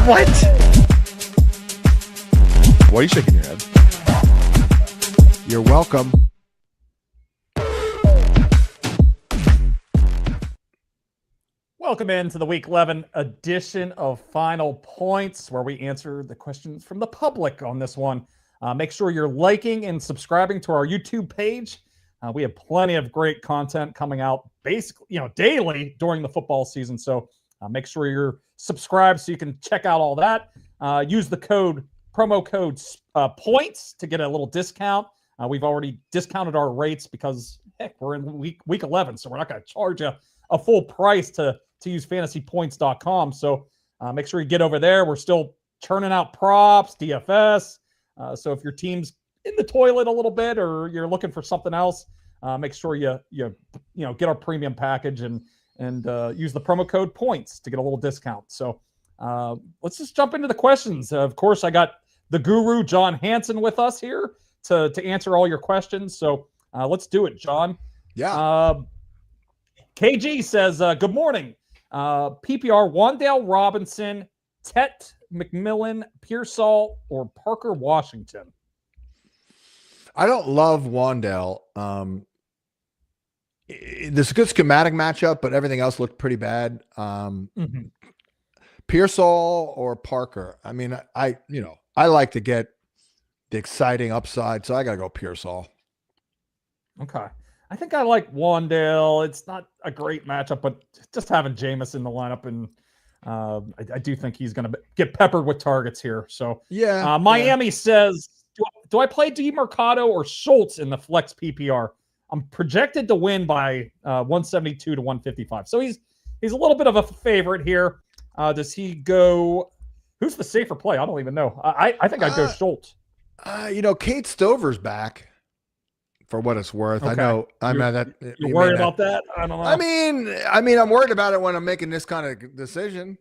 What? Why are you shaking your head? You're welcome. Welcome into the Week 11 edition of Final Points, where we answer the questions from the public on this one. Make sure you're liking and subscribing to our YouTube page. We have plenty of great content coming out basically, daily during the football season. So make sure you're subscribed so you can check out all that. Use the promo code points to get a little discount. We've already discounted our rates because we're in week 11, so we're not going to charge you a full price to use fantasypoints.com. So make sure you get over there. We're still churning out props, DFS. So if your team's in the toilet a little bit or you're looking for something else, make sure you get our premium package and use the promo code points to get a little discount. So let's just jump into the questions. Of course, I got the guru, John Hansen, with us here to answer all your questions. So let's do it, John. Yeah. KG says, good morning. PPR, Wan'Dale Robinson, Tet McMillan, Pearsall, or Parker Washington? I don't love Wan'Dale. There's a good schematic matchup, but everything else looked pretty bad. Pearsall or Parker? I mean, I like to get the exciting upside, so I got to go Pearsall. Okay. I think I like Wan'Dale. It's not a great matchup, but just having Jameis in the lineup, and I do think he's going to get peppered with targets here. So yeah, Miami says, do I play DeMercado or Schultz in the flex PPR? I'm projected to win by 172 to 155. So he's a little bit of a favorite here. Does he go? Who's the safer play? I don't even know. I think I'd go Schultz. Kate Stover's back. For what it's worth, okay. I know. You're worried about that? I don't know. I mean, I'm worried about it when I'm making this kind of decision.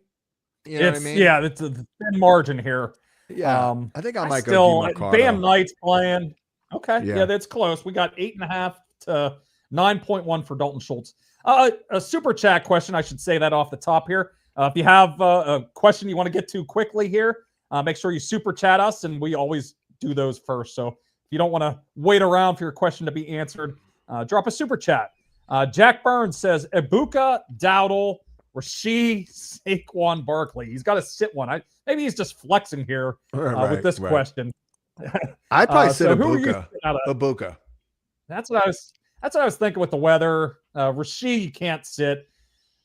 You know what I mean? Yeah, it's a thin margin here. Yeah, I think I might go Bam Knight's playing. Okay, yeah, that's close. We got 8.5 to 9.1 for Dalton Schultz. A super chat question. I should say that off the top here. If you have a question you want to get to quickly here, make sure you super chat us, and we always do those first. So if you don't want to wait around for your question to be answered, drop a super chat. Jack Burns says, Ibuka, Dowdle, Rasheed, Saquon Barkley. He's got to sit one. Maybe he's just flexing here with this question. I'd probably sit Ibuka. That's what I was thinking with the weather. Rasheed, you can't sit.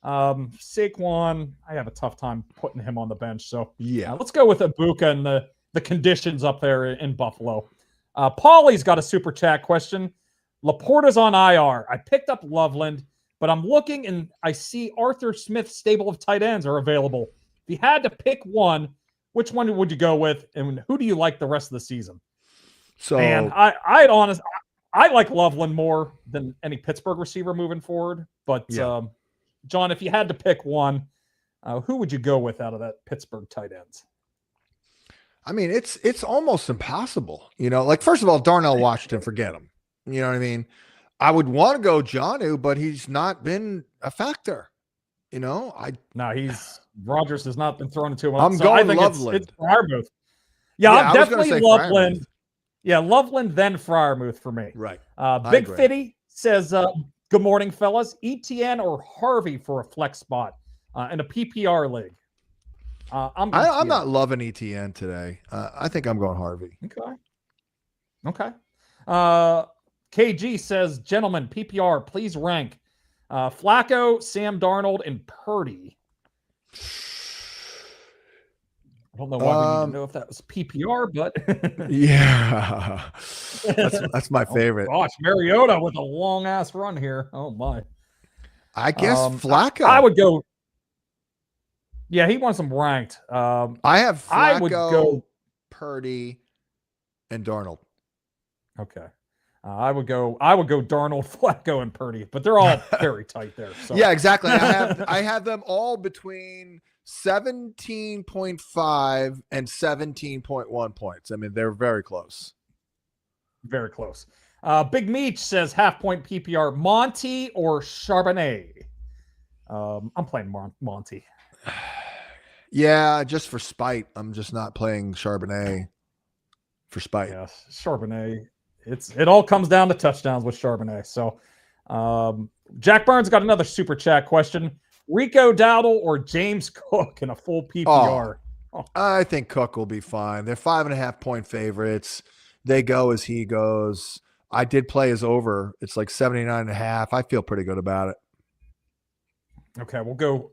Saquon, I have a tough time putting him on the bench. So yeah, let's go with Ibuka and the conditions up there in Buffalo. Paulie's got a super chat question. Laporta's on IR. I picked up Loveland, but I'm looking and I see Arthur Smith's stable of tight ends are available. If you had to pick one, which one would you go with, and who do you like the rest of the season? So, and I like Loveland more than any Pittsburgh receiver moving forward. But John, if you had to pick one, who would you go with out of that Pittsburgh tight ends? I mean, it's almost impossible. First of all, Darnell Washington, forget him. You know what I mean? I would want to go Jonnu, but he's not been a factor. Rodgers has not been thrown into him. I'm going Loveland. It's Freiermuth. Yeah, definitely Loveland. Freiermuth. Yeah, Loveland, then Freiermuth for me. Right. Big Fitty says, good morning, fellas. ETN or Harvey for a flex spot in a PPR league? I'm not loving ETN today. I think I'm going Harvey. Okay. KG says, gentlemen, PPR, please rank Flacco, Sam Darnold, and Purdy. I don't know why we need to know if that was PPR, but yeah, that's my favorite. Oh, gosh, Mariota with a long ass run here. Oh my! I guess Flacco. I would go. Yeah, he wants them ranked. I have Flacco, I would go Purdy, and Darnold. Okay. I would go Darnold, Flacco, and Purdy, but they're all very tight there. So. Yeah, exactly. I have them all between 17.5 and 17.1 points. I mean, they're very close. Very close. Big Meech says half point PPR, Monty or Charbonnet. I'm playing Monty. Yeah, just for spite. I'm just not playing Charbonnet for spite. Yes, Charbonnet. It all comes down to touchdowns with Charbonnet. So, Jack Burns got another super chat question: Rico Dowdle or James Cook in a full PPR? I think Cook will be fine. They're 5.5-point favorites. They go as he goes. I did play his over. It's like 79.5. I feel pretty good about it. Okay, we'll go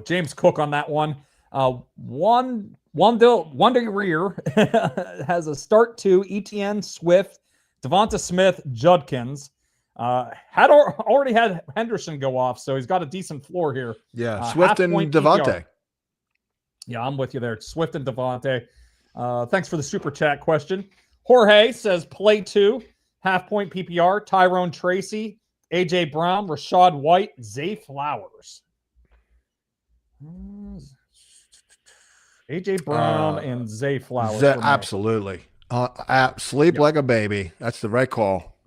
James Cook on that one. Wanda Rear has a start to Etienne, Swift, Devonta Smith, Judkins. Already had Henderson go off, so he's got a decent floor here. Yeah, Swift and Devontae. Yeah, I'm with you there. Swift and Devontae. Thanks for the super chat question. Jorge says play 2, half-point PPR, Tyrone Tracy, A.J. Brown, Rashad White, Zay Flowers. A.J. Brown and Zay Flowers. Absolutely. Sleep like a baby. That's the right call.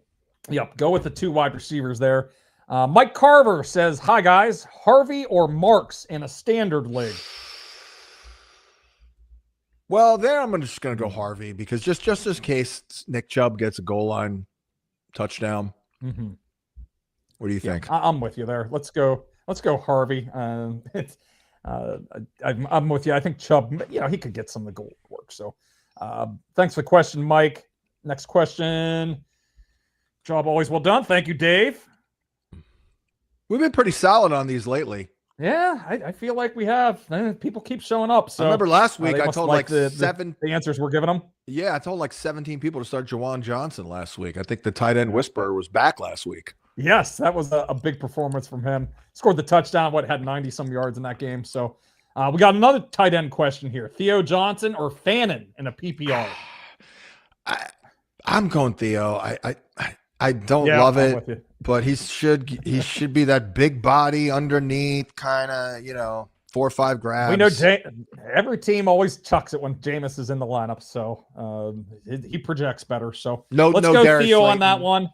Yep, go with the 2 wide receivers there. Mike Carver says, hi, guys. Harvey or Marks in a standard league? Well, there I'm just going to go Harvey because just in case Nick Chubb gets a goal line touchdown. Mm-hmm. What do you think? I'm with you there. Let's go Harvey. I'm with you. I think Chubb, he could get some of the goal work. So thanks for the question, Mike. Next question. Job always well done. Thank you, Dave. We've been pretty solid on these lately. Yeah, I feel like we have. People keep showing up. So I remember last week I told like the answers we're giving them. Yeah, I told like 17 people to start Jaquan Johnson last week. I think the tight end whisperer was back last week. Yes, that was a big performance from him. Scored the touchdown, had 90-some yards in that game. So we got another tight end question here. Theo Johnson or Fannin in a PPR? I'm going Theo. I don't love it, but he should be that big body underneath, kind of, 4 or 5 grabs. We know every team always chucks it when Jameis is in the lineup, so he projects better. So let's go Darius Theo Slayton on that one.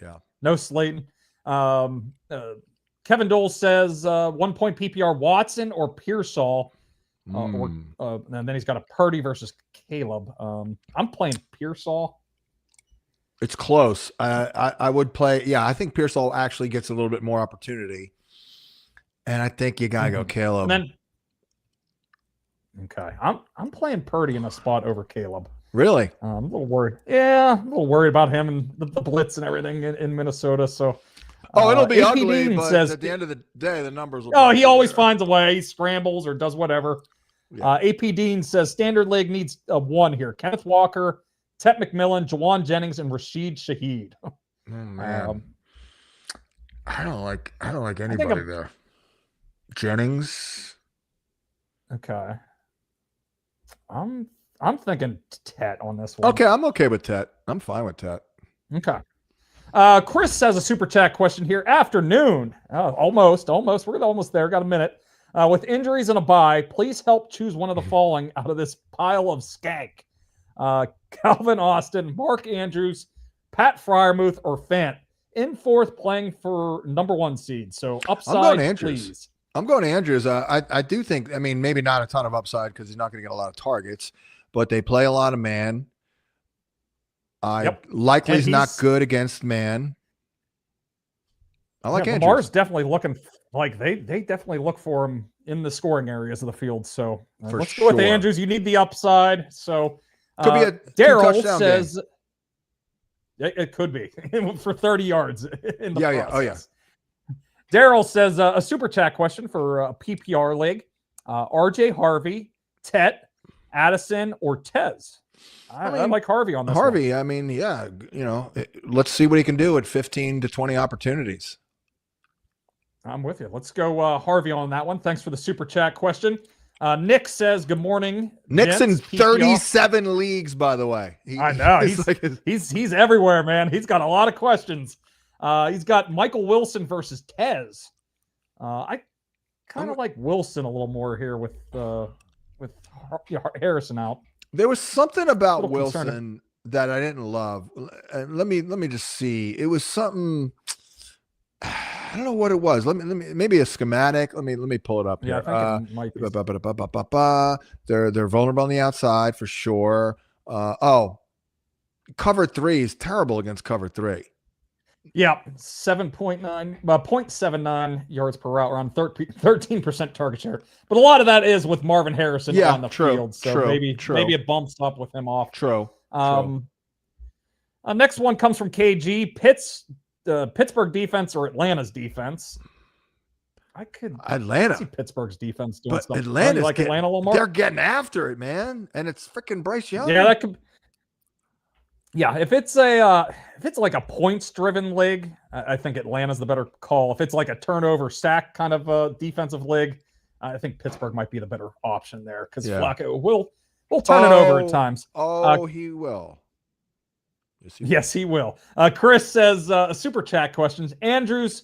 Yeah, no Slayton. Kevin Dole says 1 point PPR Watson or Pearsall, and then he's got a Purdy versus Caleb. I'm playing Pearsall. It's close. I would play. Yeah, I think Pearsall actually gets a little bit more opportunity, and I think you gotta go Caleb. And then, okay, I'm playing Purdy in a spot over Caleb. Really? I'm a little worried. Yeah, I'm a little worried about him and the blitz and everything in Minnesota. So, it'll be AP ugly. Dean but says, at the end of the day, the numbers will. He always finds a way. He scrambles or does whatever. Yeah. AP Dean says standard league needs a 1 here. Kenneth Walker, Tet McMillan, Jawan Jennings, and Rashid Shaheed. Oh man, I don't like anybody there. Jennings. Okay, I'm thinking Tet on this one. Okay, I'm okay with Tet. I'm fine with Tet. Okay. Chris has a super chat question here. Afternoon. Almost. We're almost there. Got a minute. With injuries and a bye, please help choose one of the following out of this pile of skank. Calvin Austin, Mark Andrews, Pat Fryermuth, or Fant in 4th playing for number 1 seed. So upside, I'm going Andrews. Please. I'm going Andrews. I do think, maybe not a ton of upside because he's not going to get a lot of targets, but they play a lot of man. Likely he's not good against man. I like Andrews. Lamar's definitely looking like they definitely look for him in the scoring areas of the field. So let's go with Andrews. You need the upside. So could be a Daryl says it could be for 30 yards in the process. Oh yeah. Daryl says a super chat question for a PPR league. RJ Harvey, Tet, Addison, or Tez? I like Harvey on this Harvey, one. Let's see what he can do at 15 to 20 opportunities. I'm with you. Let's go Harvey on that one. Thanks for the super chat question. Nick says, good morning. Nick's in 37 leagues, by the way. I know. He's everywhere, man. He's got a lot of questions. He's got Michael Wilson versus Tez. I kind of like Wilson a little more here with Harrison out. There was something about Wilson that I didn't love. Let me just see. It was something. I don't know what it was. Let me maybe a schematic. Let me pull it up here. I think it might be. They're vulnerable on the outside for sure. Cover 3 is terrible against cover 3. Yeah, 0.79 yards per route run, 13% target share. But a lot of that is with Marvin Harrison on the field. So maybe it bumps up with him off. True. Next one comes from KG. Pittsburgh defense or Atlanta's defense. I could see Pittsburgh's defense doing but something. Atlanta's like Atlanta a little more? They're getting after it, man. And it's freaking Bryce Young. Yeah, that could. Yeah, if it's like a points-driven league, I think Atlanta's the better call. If it's like a turnover sack kind of a defensive league, I think Pittsburgh might be the better option there because Flacco will turn it over at times. He will. Yes, he will. Chris says, super chat questions. Andrews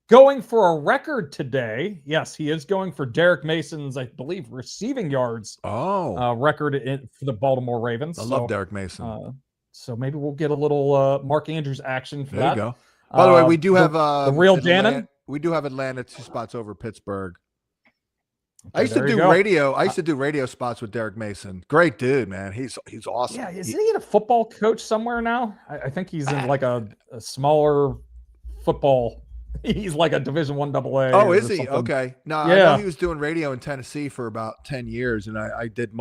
going for a record today. Yes, he is going for Derek Mason's, I believe, receiving yards record for the Baltimore Ravens. I love Derek Mason. So maybe we'll get a little Mark Andrews action for that. There you go. By the way, we do have the real Gannon. We do have Atlanta 2 spots over Pittsburgh. I used to do radio. I used to do radio spots with Derek Mason. Great dude, man. He's awesome. Yeah, isn't he a football coach somewhere now? I think he's in like a smaller football. He's like a Division I AA. Oh, is he? Okay. No, I know he was doing radio in Tennessee for about 10 years, and I did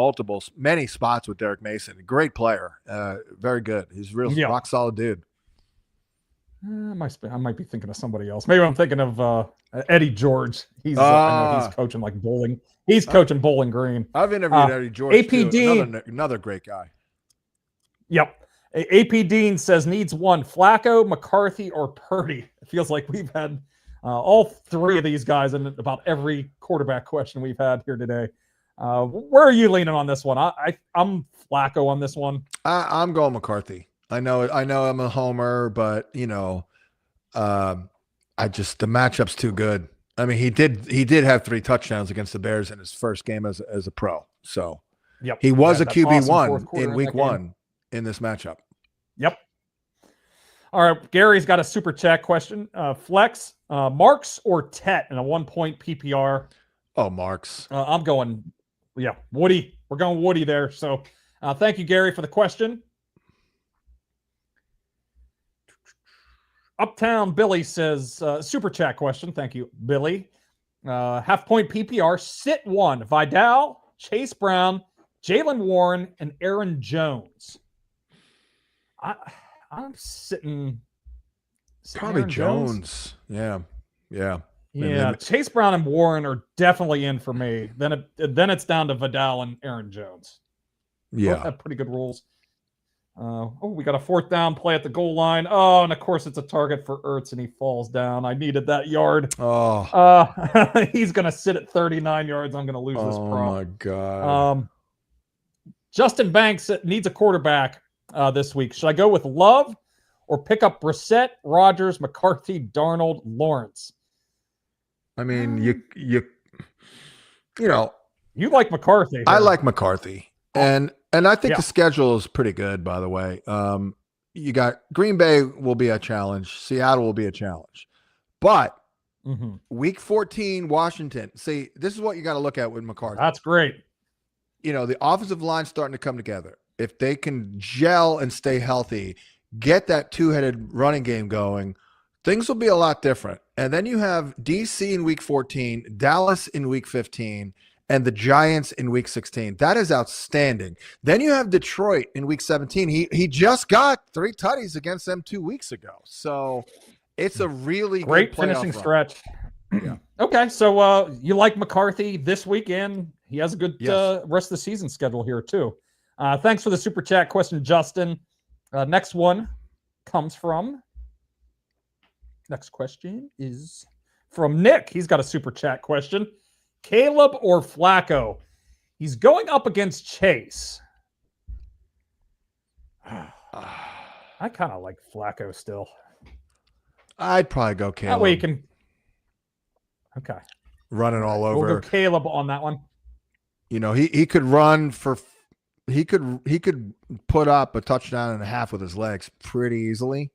many spots with Derek Mason. Great player. Very good. He's a real rock solid dude. I might be thinking of somebody else. Maybe I'm thinking of Eddie George. I know he's coaching like bowling. He's coaching Bowling Green. I've interviewed Eddie George. AP too. Dean, another great guy. Yep. AP Dean says needs one: Flacco, McCarthy, or Purdy. It feels like we've had all 3 of these guys in about every quarterback question we've had here today. Where are you leaning on this one? I'm Flacco on this one. I'm going McCarthy. I know I'm a homer, but the matchup's too good. I mean, he did have 3 touchdowns against the Bears in his first game as a pro. So he was a QB1 in week 1 in this matchup. Yep. All right. Gary's got a super chat question. Flex, Marks or Tet in a 1-point PPR? Oh, Marks. I'm going, Woody. We're going Woody there. So thank you, Gary, for the question. Uptown Billy says, super chat question. Thank you, Billy. Half-point PPR, sit 1. Vidal, Chase Brown, Jaylen Warren, and Aaron Jones. I'm sitting probably Aaron Jones. Yeah. Chase Brown and Warren are definitely in for me. Then it's down to Vidal and Aaron Jones. Yeah, both have pretty good rules. We got a 4th down play at the goal line. Oh, and of course it's a target for Ertz, and he falls down. I needed that yard. He's gonna sit at 39 yards. I'm gonna lose this prop. Oh my god. Justin Banks needs a quarterback this week. Should I go with Love or pick up Brissett, Rodgers, McCarthy, Darnold, Lawrence? I mean, you like McCarthy. I like McCarthy, and I think the schedule is pretty good. By the way, you got Green Bay will be a challenge, Seattle will be a challenge, but week 14, Washington. See, this is what you got to look at with McCarthy. That's great. The offensive line's starting to come together. If they can gel and stay healthy, get that 2-headed running game going, things will be a lot different. And then you have DC in week 14, Dallas in week 15, and the Giants in week 16. That is outstanding. Then you have Detroit in week 17. He just got 3 tutties against them 2 weeks ago. So it's a really great good finishing run. stretch. Yeah. Okay, so you like McCarthy this weekend. He has a good rest of the season schedule here too. Thanks for the super chat question, Justin. Next question is from Nick. He's got a super chat question. Caleb or Flacco? He's going up against Chase. I kind of like Flacco still. I'd probably go Caleb. That way you can. Okay. Running all over. We'll go Caleb on that one. He could run for. He could put up a touchdown and a half with his legs pretty easily.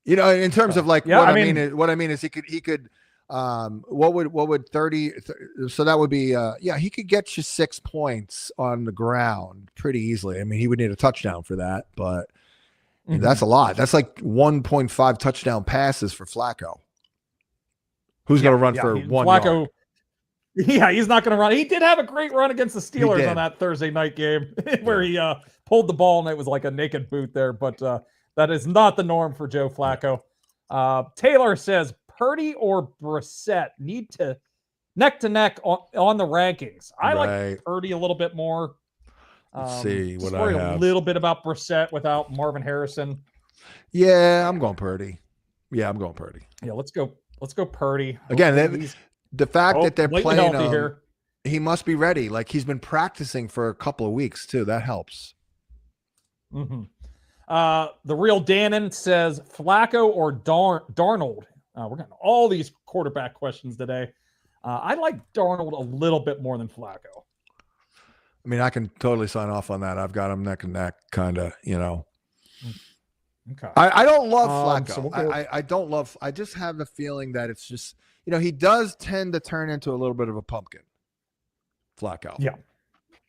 You know, in terms of like Yeah, what I mean is he could what would 30 so that would be he could get you 6 points on the ground pretty easily. I mean, he would need a touchdown for that, but that's a lot. That's like 1.5 touchdown passes for Flacco. Who's going to run for 1 yard? Yeah, he's not going to run. He did have a great run against the Steelers on that Thursday night game where he pulled the ball and it was like a naked boot there, but that is not the norm for Joe Flacco. Taylor says Purdy or Brissett need to neck on the rankings. I like Purdy a little bit more. Let's see what I have. A little bit about Brissett without Marvin Harrison. Yeah, I'm going Purdy. Yeah, I'm going Purdy. Yeah, let's go Purdy. Again, the fact that they're playing here. He must be ready. Like, he's been practicing for a couple of weeks too. That helps. Mm-hmm. The real Dannon says Flacco or Darnold. We're getting all these quarterback questions today. I like Darnold a little bit more than Flacco. I mean, I can totally sign off on that. I've got him neck and neck, kind of, you know. Okay. I don't love Flacco. I don't love. I just have the feeling that it's just, you know, he does tend to turn into a little bit of a pumpkin. Flacco. Yeah.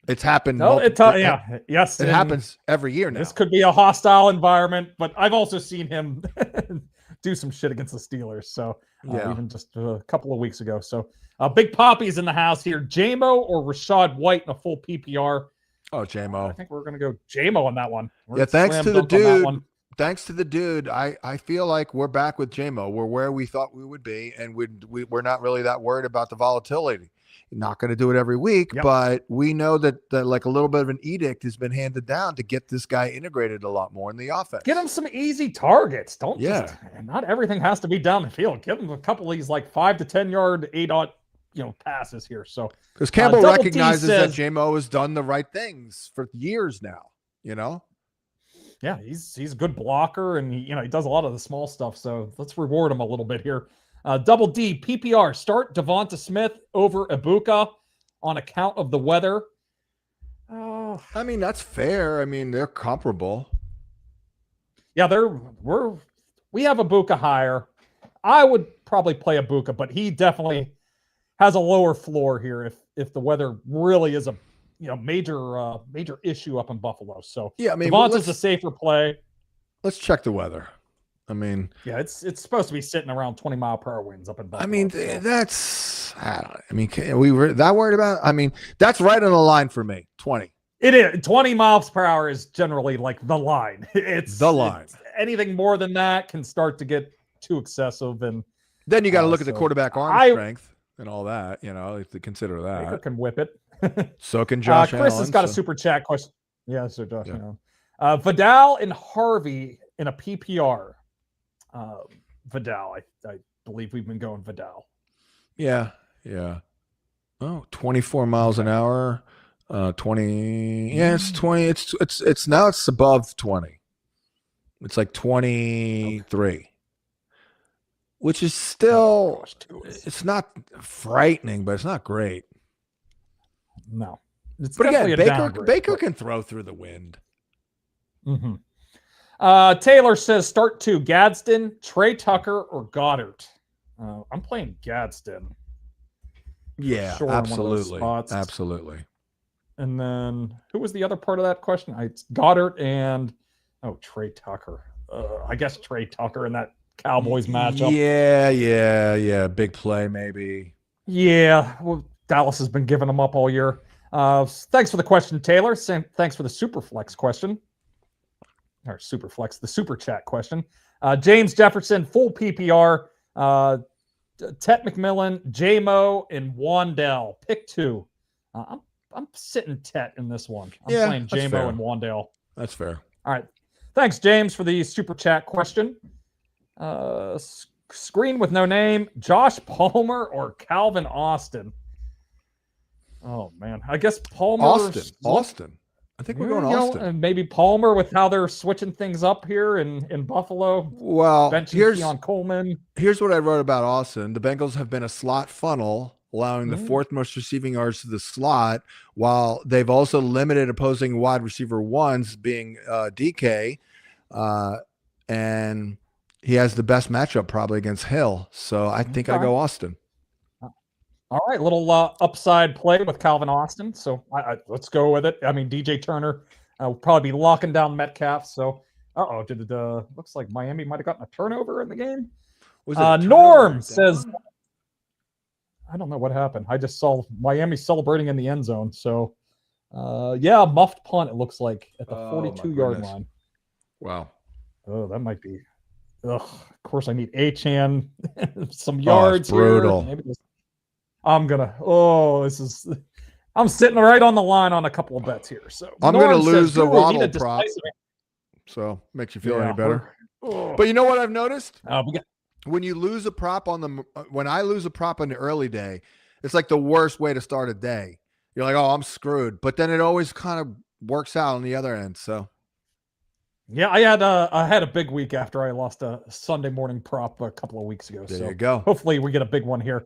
It's happened. Yes. It happens every year now. This could be a hostile environment, but I've also seen him do some shit against the Steelers. So even just a couple of weeks ago. So Big Poppy's in the house here. J-Mo or Rachaad White in a full PPR? Oh, J-Mo. I think we're going to go J-Mo on that one. Thanks to the dude. Thanks to the dude, I feel like we're back with J-Mo. We're where we thought we would be, and we're not really that worried about the volatility. Not going to do it every week, but we know that like a little bit of an edict has been handed down to get this guy integrated a lot more in the offense. Get him some easy targets. Not everything has to be down the field. Give him a couple of these like 5 to 10 yard passes here. So because Campbell recognizes that J-Mo has done the right things for years now, you know. Yeah, he's a good blocker, and he does a lot of the small stuff. So let's reward him a little bit here. Double D PPR start Devonta Smith over Ibuka on account of the weather. I mean, that's fair. I mean, they're comparable. Yeah, we have Ibuka higher. I would probably play Ibuka, but he definitely has a lower floor here if the weather really is a major issue up in Buffalo. So yeah, I mean, Devonta's a safer play. Let's check the weather. I mean, yeah, it's supposed to be sitting around 20-mile-per-hour winds up in Buffalo. I mean, that's we were that worried about. I mean, that's right on the line for me. 20. It is 20 miles per hour is generally like the line. It's the line. Anything more than that can start to get too excessive, and then you got to look at the quarterback arm strength and all that. You know, to consider that. Baker can whip it. So can Josh Chris Allen, has got a super chat question. Yeah, so Josh Allen. Vidal and Harvey in a PPR. Vidal, I believe we've been going Vidal. Yeah. Oh, 24 miles an hour. 20. Yeah, it's 20. It's now it's above 20. It's like 23. Which is still it's not frightening, but it's not great. No. But again, Baker can throw through the wind. Mm-hmm. Taylor says start 2, Gadsden, Trey Tucker, or Goddard. I'm playing Gadsden. Yeah, sure, absolutely. Absolutely. And then who was the other part of that question? It's Goddard and Trey Tucker. I guess Trey Tucker in that Cowboys matchup. Yeah. Big play, maybe. Yeah. Well, Dallas has been giving them up all year. Thanks for the question, Taylor. Thanks for the Superflex question. Or Superflex, the Super Chat question. James Jefferson, full PPR. Tet McMillan, J-Mo, and Wandell. Pick 2. I'm sitting Tet in this one. I'm playing J-Mo and Wandell. That's fair. All right. Thanks, James, for the Super Chat question. Screen with no name. Josh Palmer or Calvin Austin? Oh, man. I guess Palmer. Austin. I think we're going Austin. And maybe Palmer with how they're switching things up here in Buffalo. Well, here's Keon Coleman. Here's what I wrote about Austin. The Bengals have been a slot funnel, allowing the 4th most receiving yards to the slot, while they've also limited opposing wide receiver ones, being DK. And he has the best matchup probably against Hill. So I think I go Austin. All right, little upside play with Calvin Austin. So let's go with it. I mean, DJ Turner will probably be locking down Metcalf. So, looks like Miami might have gotten a turnover in the game. Norm says, I don't know what happened. I just saw Miami celebrating in the end zone. So, muffed punt, it looks like, at the 42-yard line. Wow. Oh, that might be. Ugh. Of course, I need Achane, some yards brutal. Here. Maybe I'm sitting right on the line on a couple of bets here. So I'm going to lose the Waddle prop. So makes you feel any better. But you know what I've noticed? When you lose a prop when I lose a prop on the early day, it's like the worst way to start a day. You're like, oh, I'm screwed. But then it always kind of works out on the other end. So. Yeah, I had a big week after I lost a Sunday morning prop a couple of weeks ago. There you go. Hopefully we get a big one here.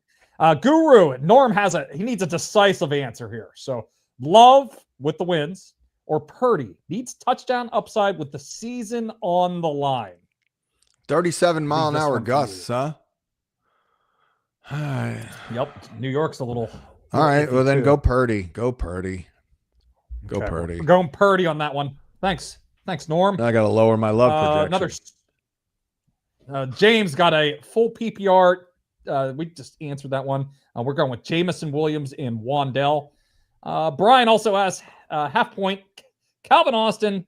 Guru, Norm he needs a decisive answer here. So Love with the wins or Purdy needs touchdown upside with the season on the line. 37-mile-an-hour gusts, huh? Yep. New York's a little. All right. Well, then go Purdy. Go Purdy. Go Purdy. We're going Purdy on that one. Thanks, Norm. Now I got to lower my love projection. James got a full PPR. We just answered that one. We're going with Jamison Williams and Wandell. Brian also has half point. Calvin Austin,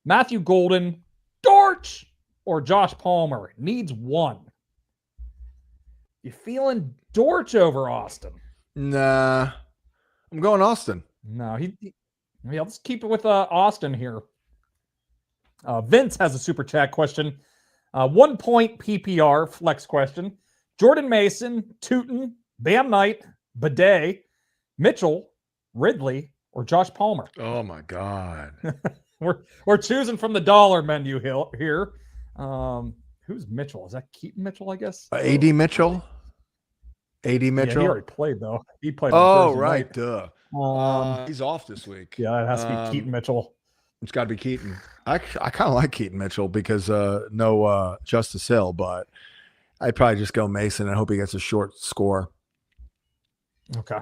Matthew Golden, Dortch, or Josh Palmer. Needs one. You feeling Dortch over Austin? Nah. I'm going Austin. No, let's keep it with Austin here. Vince has a super chat question. 1 point PPR flex question. Jordan Mason, Tuten, Bam Knight, Bidet, Mitchell, Ridley, or Josh Palmer. Oh my God. We're choosing from the dollar menu here. Who's Mitchell? Is that Keaton Mitchell, I guess? AD Mitchell? AD Mitchell? Yeah, he already played, though. He played on Thursday night. Duh. He's off this week. Yeah, it has to be Keaton Mitchell. It's got to be Keaton. I kind of like Keaton Mitchell because no Justice Hill, but I'd probably just go Mason and hope he gets a short score. Okay.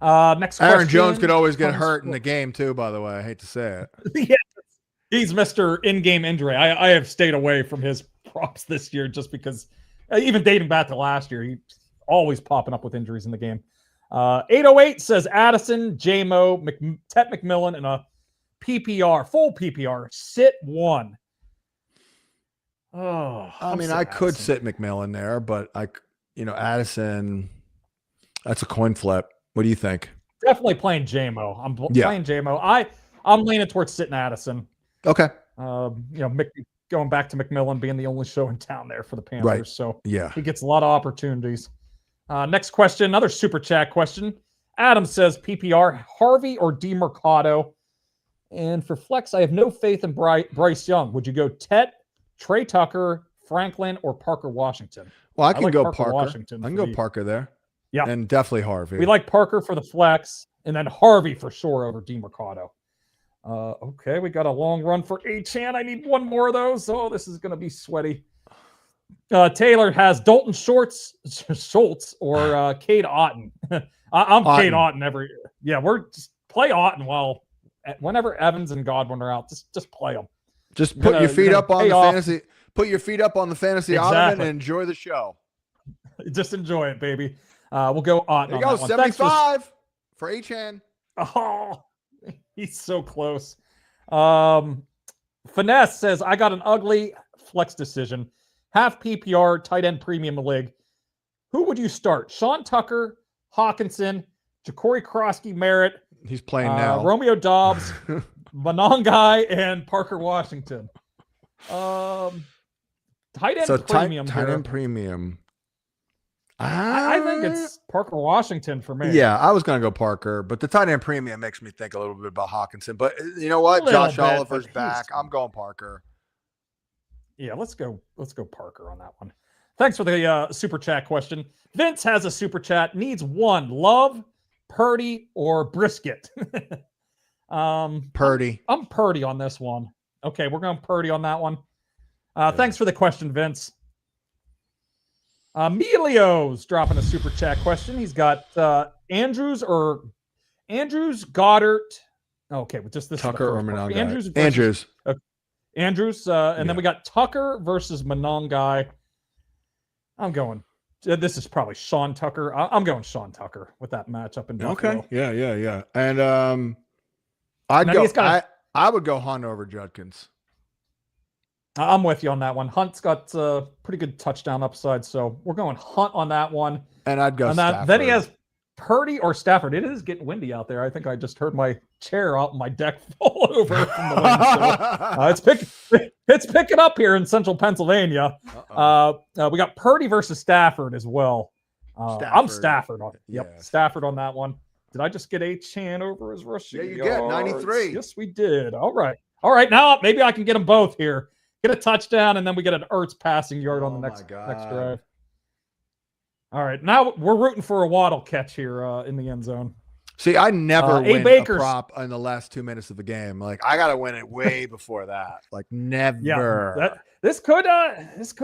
Next question. Aaron Jones could always get hurt in the game, too, by the way. I hate to say it. Yeah. He's Mr. In-game injury. I have stayed away from his props this year just because, even dating back to last year, he's always popping up with injuries in the game. 808 says Addison, J-Mo, Tet McMillan, and a PPR, full PPR, sit one. Oh, I mean, I could sit McMillan there, but Addison, that's a coin flip. What do you think? Definitely playing J-Mo. I'm playing J-Mo. I'm leaning towards sitting Addison. Okay. Going back to McMillan being the only show in town there for the Panthers. Right. So yeah, he gets a lot of opportunities. Next question, another super chat question. Adam says PPR, Harvey or DeMercado? And for flex, I have no faith in Bryce Young. Would you go Tet, Trey Tucker, Franklin, or Parker Washington? Well, I can go Parker. Washington I can go Parker there. Yeah. And definitely Harvey. We like Parker for the flex, and then Harvey for sure over DeMercado. Okay, we got a long run for Achane. I need one more of those. Oh, this is going to be sweaty. Taylor has Dalton Schultz or Cade Otton. I'm Otton. Cade Otton every year. Yeah, we're just play Otton whenever Evans and Godwin are out. Just play them. Just put your feet up on the fantasy. Put your feet up on the fantasy ottoman and enjoy the show. Just enjoy it, baby. We'll go Otton. There you go, 75 for Achane. Oh, he's so close. Finesse says, I got an ugly flex decision. Half PPR, tight end premium league. Who would you start? Sean Tucker, Hawkinson, Jacory Croskey-Merritt. He's playing now. Romeo Dobbs, Monongai, and Parker Washington. Tight end premium. Tight end premium. I think it's Parker Washington for me. Yeah, I was going to go Parker, but the tight end premium makes me think a little bit about Hawkinson. But you know what? Josh Oliver's back. I'm going Parker. Yeah, let's go Parker on that one. Thanks for the super chat question. Vince has a super chat. Needs one. Love, Purdy, or Brisket? Purdy. I'm Purdy on this one. Okay, we're going Purdy on that one. Thanks for the question, Vince. Emilio's dropping a super chat question. He's got Andrews, Goddard. Okay, but just this Tucker or Monongai? Andrews. Andrews. And then we got Tucker versus Monongai. I'm going. This is probably Sean Tucker. I'm going Sean Tucker with that matchup in Buffalo. Okay. Yeah. And I would go Hunt over Judkins. I'm with you on that one. Hunt's got pretty good touchdown upside, so we're going Hunt on that one. And I'd go Stafford. Then he has Purdy or Stafford. It is getting windy out there. I think I just heard my chair out in my deck fall over from the wind. So, it's picking up here in central Pennsylvania. We got Purdy versus Stafford as well. I'm Stafford on it. Yep, yeah. Stafford on that one. Did I just get Chan over his rushing? Yeah, you get 93. Yes, we did. All right. Now maybe I can get them both here. Get a touchdown, and then we get an Ertz passing yard on the next drive. All right, now we're rooting for a Waddle catch here in the end zone. See, I never win a prop in the last 2 minutes of the game. Like, I got to win it way before that. Like, never. Yeah, this could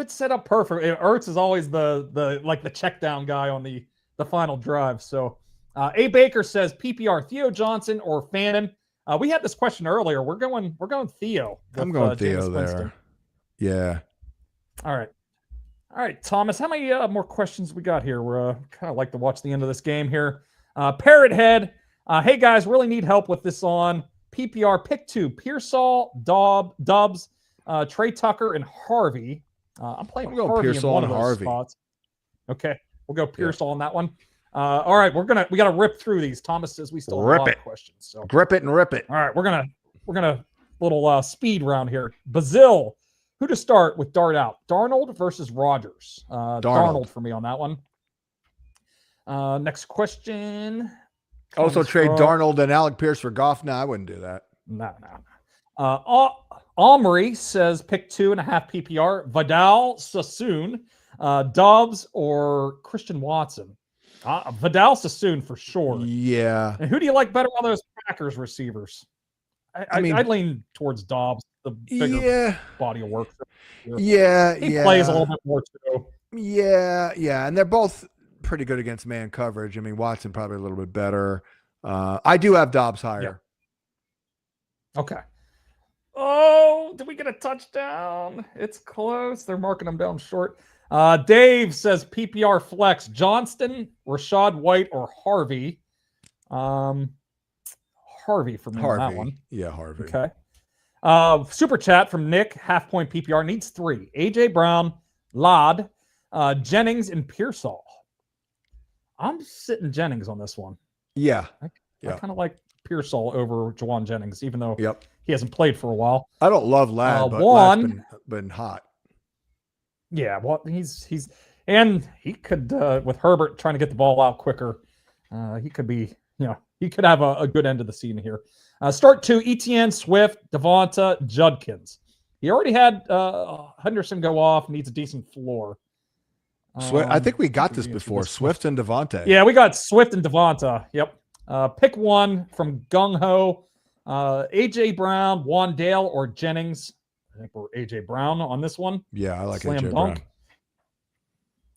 set up perfect. Ertz is always the check down guy on the final drive. So, A. Baker says PPR Theo Johnson or Fannin. We had this question earlier. We're going Theo. I'm going Theo there. Yeah. All right, Thomas. How many more questions we got here? We're kind of like to watch the end of this game here. Parrot Head. Hey guys, really need help with this on PPR. Pick 2: Pearsall, Dobbs, Trey Tucker, and Harvey. I'm playing Harvey Pearsall in one of those Harvey spots. Okay, we'll go Pearsall on that one. All right, we got to rip through these. Thomas says we still have a lot of questions. So grip it and rip it. All right, we're gonna little speed round here. Bazil. Who to start with Dart out? Darnold versus Rodgers. Darnold for me on that one. Next question. Also trade Darnold and Alec Pierce for Goff. No, I wouldn't do that. No. Omri says pick 2.5 PPR. Vidal, Sassoon, Dobbs, or Christian Watson. Vidal, Sassoon for sure. Yeah. And who do you like better on those Packers receivers? I'd lean towards Dobbs. The bigger body of work. Yeah, he plays a little bit more too. Yeah, and they're both pretty good against man coverage. I mean, Watson probably a little bit better. I do have Dobbs higher. Yeah. Okay. Oh, did we get a touchdown? It's close. They're marking them down short. Dave says PPR flex: Johnston, Rachaad White, or Harvey. Harvey for me on that one. Yeah, Harvey. Okay. Super chat from Nick, half point PPR, needs 3. AJ Brown, Ladd, Jennings, and Pearsall. I'm sitting Jennings on this one. Yeah. I kind of like Pearsall over Juwan Jennings, even though he hasn't played for a while. I don't love Ladd, but Ladd's been hot. Yeah, well, he's and he could with Herbert trying to get the ball out quicker, he could be, he could have a good end of the season here. Start 2: Etienne, Swift, Devonta, Judkins. He already had Henderson go off, needs a decent floor. I think we got this before. Swift and Devonta. Yeah, we got Swift and Devonta. Yep. Pick 1 from Gung Ho. AJ Brown, Wandale, or Jennings. I think we're AJ Brown on this one. Yeah, I like Slam AJ dunk.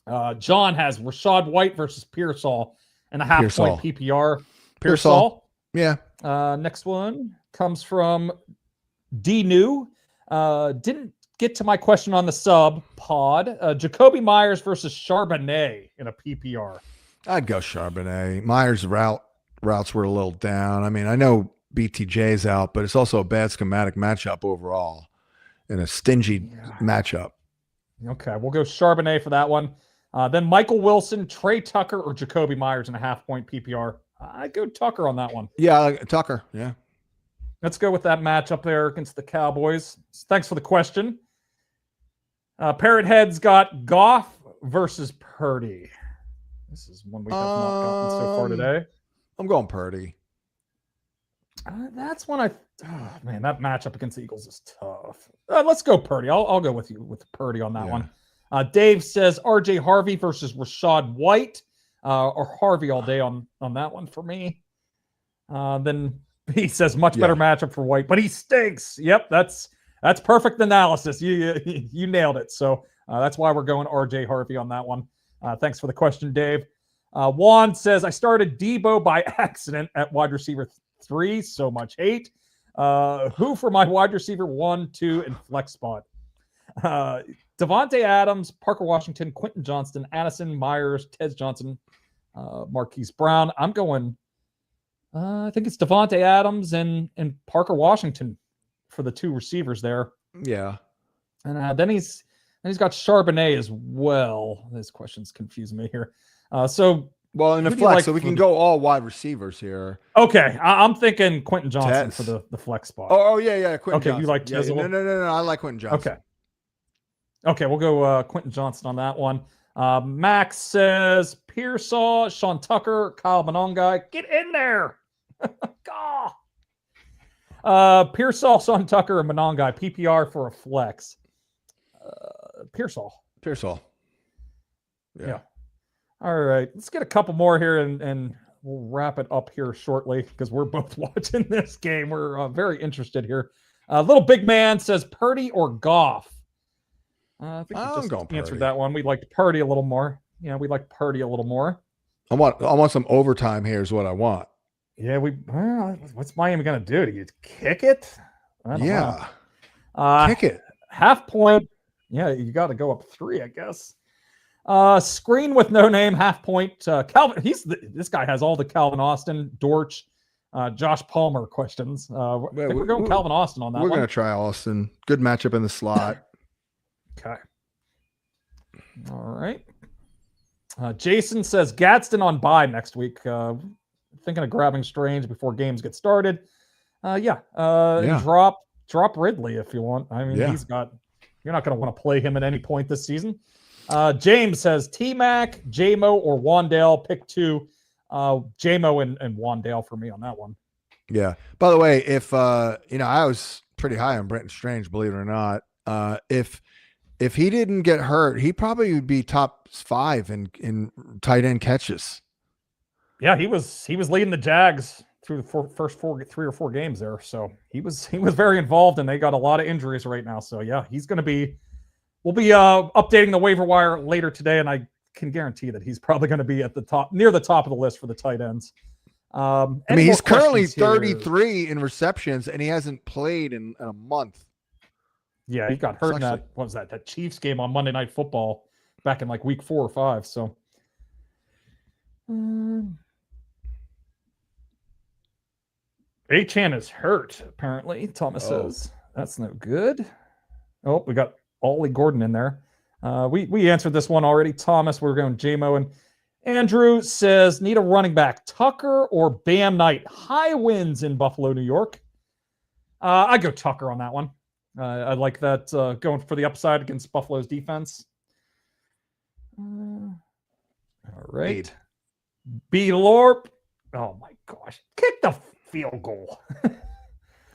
Brown. John has Rachaad White versus Pearsall and a half point PPR. Pearsall. Yeah. Next one comes from D New. Didn't get to my question on the sub pod. Jacoby Myers versus Charbonnet in a PPR. I'd go Charbonnet. Myers' routes were a little down. I mean, I know BTJ's out, but it's also a bad schematic matchup overall and a stingy matchup. Okay, we'll go Charbonnet for that one. Then Michael Wilson, Trey Tucker, or Jacoby Myers in a half point PPR. I'd go Tucker on that one. Yeah, Tucker. Yeah. Let's go with that matchup there against the Cowboys. Thanks for the question. Parrot Head's got Goff versus Purdy. This is one we have not gotten so far today. I'm going Purdy. That's one man, that matchup against the Eagles is tough. Let's go Purdy. I'll go with you with Purdy on that one. Dave says RJ Harvey versus Rachaad White. Or Harvey all day on that one for me. Then he says much better matchup for White, but he stinks. Yep, that's perfect analysis. You nailed it. So that's why we're going RJ Harvey on that one. Thanks for the question, Dave. Juan says, I started Debo by accident at wide receiver 3. So much hate. Who for my wide receiver 1, 2, and flex spot? Devontae Adams, Parker Washington, Quentin Johnston, Addison, Myers, Tez Johnson, Marquise Brown. I'm going, I think it's Devontae Adams and Parker Washington for the 2 receivers there. Yeah. And then he's got Charbonnet as well. This question's confusing me here. Well, in the flex, so we can go all wide receivers here. Okay, I'm thinking Quentin Johnston for the flex spot. Oh yeah, Quentin Johnston. You like Tez? No, I like Quentin Johnston. Okay, we'll go Quentin Johnston on that one. Max says Pearsall, Sean Tucker, Kyle Monongai. Get in there. Pearsall, Sean Tucker, and Monongai. PPR for a flex. Pearsall. Yeah. All right. Let's get a couple more here and we'll wrap it up here shortly because we're both watching this game. We're very interested here. Little Big Man says Purdy or Goff. I think we just answered that one. We'd like Purdy a little more. Yeah, we'd like Purdy a little more. I want some overtime here is what I want. Yeah, what's Miami going to do? Do you kick it? I don't know. Kick it. Half point. Yeah, you got to go up 3, I guess. Screen with no name, half point. Calvin, this guy has all the Calvin Austin, Dortch, Josh Palmer questions. We're going Calvin Austin on that one. We're going to try Austin. Good matchup in the slot. Okay. All right. Jason says Gadsden on bye next week. Thinking of grabbing Strange before games get started. And drop Ridley if you want. I mean, you're not going to want to play him at any point this season. James says T-Mac, J-Mo, or Wandale. Pick 2. J-Mo and Wandale for me on that one. Yeah. By the way, if I was pretty high on Brenton Strange, believe it or not. If he didn't get hurt, he probably would be top 5 in tight end catches. Yeah, he was leading the Jags through the first 3 or 4 games there. So he was very involved, and they got a lot of injuries right now. So yeah, he's going to be. We'll be updating the waiver wire later today, and I can guarantee that he's probably going to be at the top, near the top of the list for the tight ends. He's currently 33 in receptions, and he hasn't played in a month. Yeah, he got hurt in that Chiefs game on Monday Night Football back in like week 4 or 5. So, Achane is hurt, apparently, Thomas says. That's no good. Oh, we got Ollie Gordon in there. We answered this one already. Thomas, we're going J-Mo. And Andrew says, need a running back, Tucker or Bam Knight? High winds in Buffalo, New York. I go Tucker on that one. I like that going for the upside against Buffalo's defense. All right. B-Lorp. Oh, my gosh. Kick the field goal.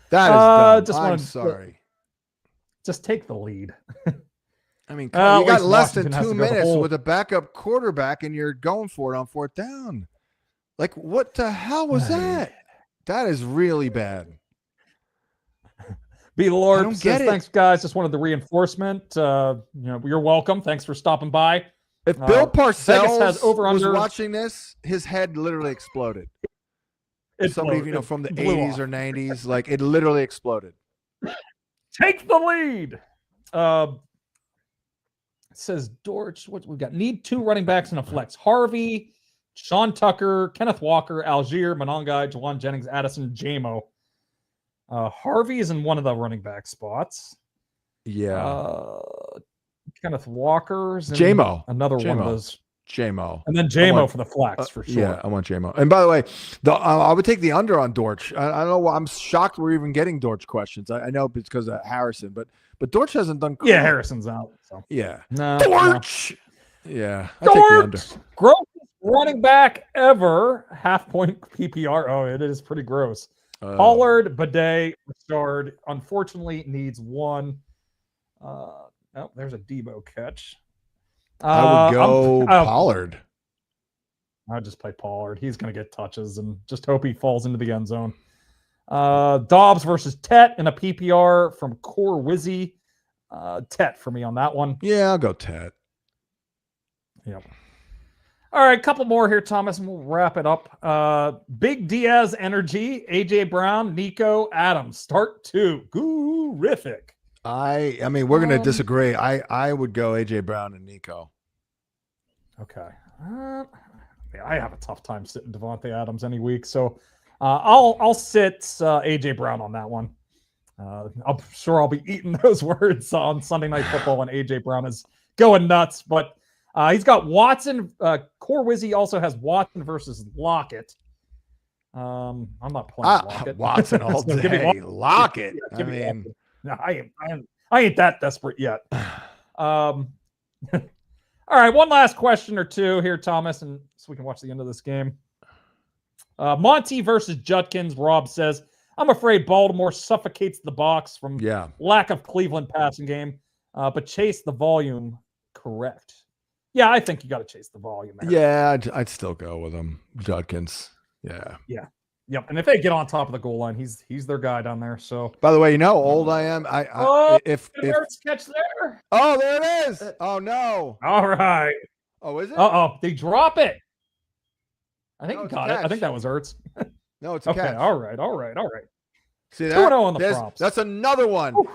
That is dumb. I'm sorry. Just take the lead. I mean, you got less than 2 minutes with a backup quarterback, and you're going for it on 4th down. Like, what the hell was that? That is really bad. B-Lord says, thanks, guys. Just wanted the reinforcement. You're welcome. Thanks for stopping by. If Bill Parcells was watching this, his head literally exploded. Somebody, from the 80s or 90s, like it literally exploded. Take the lead. Says Dortch, what we got? Need 2 running backs and a flex. Harvey, Sean Tucker, Kenneth Walker, Algier, Monongai, Jawan Jennings, Addison, J-Mo. Harvey is in one of the running back spots. Yeah. Kenneth Walker's in J-Mo. Another one of those. J-Mo. And then J-Mo for the flex for sure. Yeah, I want J-Mo. And by the way, I would take the under on Dortch. I don't know why. I'm shocked we're even getting Dortch questions. I know it's because of Harrison, but Dortch hasn't done great. Yeah, Harrison's out. So. Yeah. No, Dortch! No. Yeah. I take the under. Grossest running back ever. Half point PPR. Oh, it is pretty gross. Pollard, Bidet, Richard, unfortunately needs 1. There's a Debo catch. I would go Pollard. I'd just play Pollard. He's going to get touches and just hope he falls into the end zone. Dobbs versus Tet in a PPR from Core Wizzy. Tet for me on that one. Yeah, I'll go Tet. Yep. All right, couple more here, Thomas, and we'll wrap it up. Big Diaz energy, AJ Brown, Nico, Adams. Start 2. Goo-rific. I mean, we're going to disagree. I would go AJ Brown and Nico. Okay. I have a tough time sitting Devontae Adams any week, so I'll sit AJ Brown on that one. I'm sure I'll be eating those words on Sunday Night Football when AJ Brown is going nuts, but he's got Watson. Core Wizzy also has Watson versus Lockett. I'm not playing Lockett. Watson all So day. Lockett. Yeah, I mean, no, I ain't that desperate yet. All right, one last question or two here, Thomas, and so we can watch the end of this game. Monty versus Judkins. Rob says, I'm afraid Baltimore suffocates the box from lack of Cleveland passing game, but chase the volume. Correct. Yeah, I think you got to chase the volume there. Yeah, I'd still go with him. Judkins. Yeah. Yep. And if they get on top of the goal line, he's their guy down there. So, by the way, you know how old I am. If catch there. Oh, there it is. Oh no. All right. Oh, is it? They drop it. I think No, he got it. I think that was Ertz. No, it's a catch. All right. See that? 2-0 on the props. That's another one. Whew.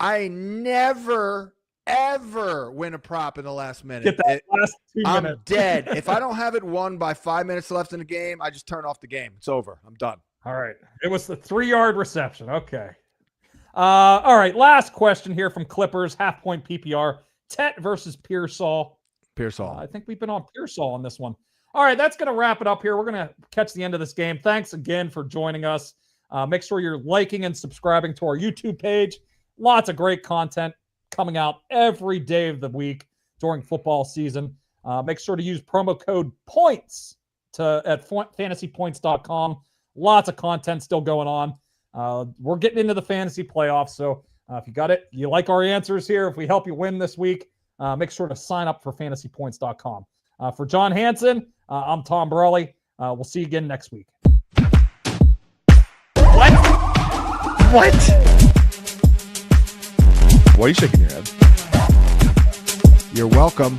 I never ever win a prop in the last minute. Get that last 2 I'm minutes. dead. If I don't have it won by 5 minutes left in the game, I just turn off the game. It's over. I'm done. All right. It was the 3-yard reception. Okay. All right. Last question here from Clippers. Half-point PPR. Tet versus Pearsall. I think we've been on Pearsall on this one. All right. That's going to wrap it up here. We're going to catch the end of this game. Thanks again for joining us. Make sure you're liking and subscribing to our YouTube page. Lots of great content coming out every day of the week during football season. Make sure to use promo code POINTS at fantasypoints.com. Lots of content still going on. We're getting into the fantasy playoffs, so if you like our answers here, if we help you win this week, make sure to sign up for fantasypoints.com. For John Hansen, I'm Tom Brawley. We'll see you again next week. What? Why are you shaking your head? You're welcome.